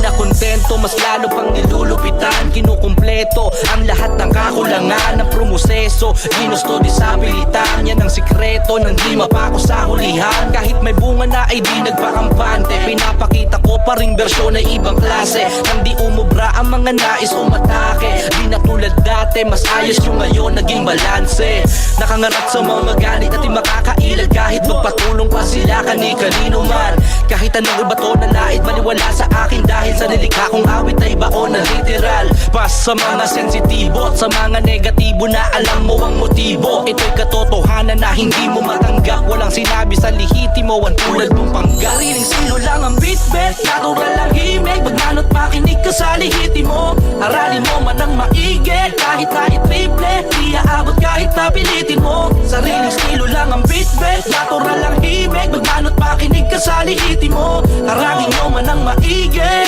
na kontento, mas lalo pang nilulupitan. Kinukumpleto ang lahat ng kakulangan ng promoseso. Ginusto di sa bilitan, yan ang sikreto ng di mapako sa hulihan. Kahit may bunga na ay di nagpakampante, pinapakita ko pa ring bersyon ay ibang klase. Nang di umubra ang mga nais umatake, di na tulad dati, mas ayos yung ngayon naging balanse. Nakangarap sa mga galit at di makakailag, kahit magpatulong pa sila kani-kanino man. Kahit anong iba to na lait, maniwala sa akin dahil sa nilikha kong awit ay baon na literal. Pas sa mga sensitibo at sa mga negatibo na alam mo ang motibo. Ito'y katotohanan na hindi mo matanggap, walang sinabi sa lihitimo ang tulad mong panggap. Sariling silo lang ang beat-bet, natural lang himig, magnanot makinig ka sa lihitimo. Aralin mo man ang maigi, kahit na i-triple, di aabot kahit napilitin mo. Sariling silo lang ang beat-bet, natural lang himig, magnanot makinig ka sa lihitimo. Aralin mo man ang maigi.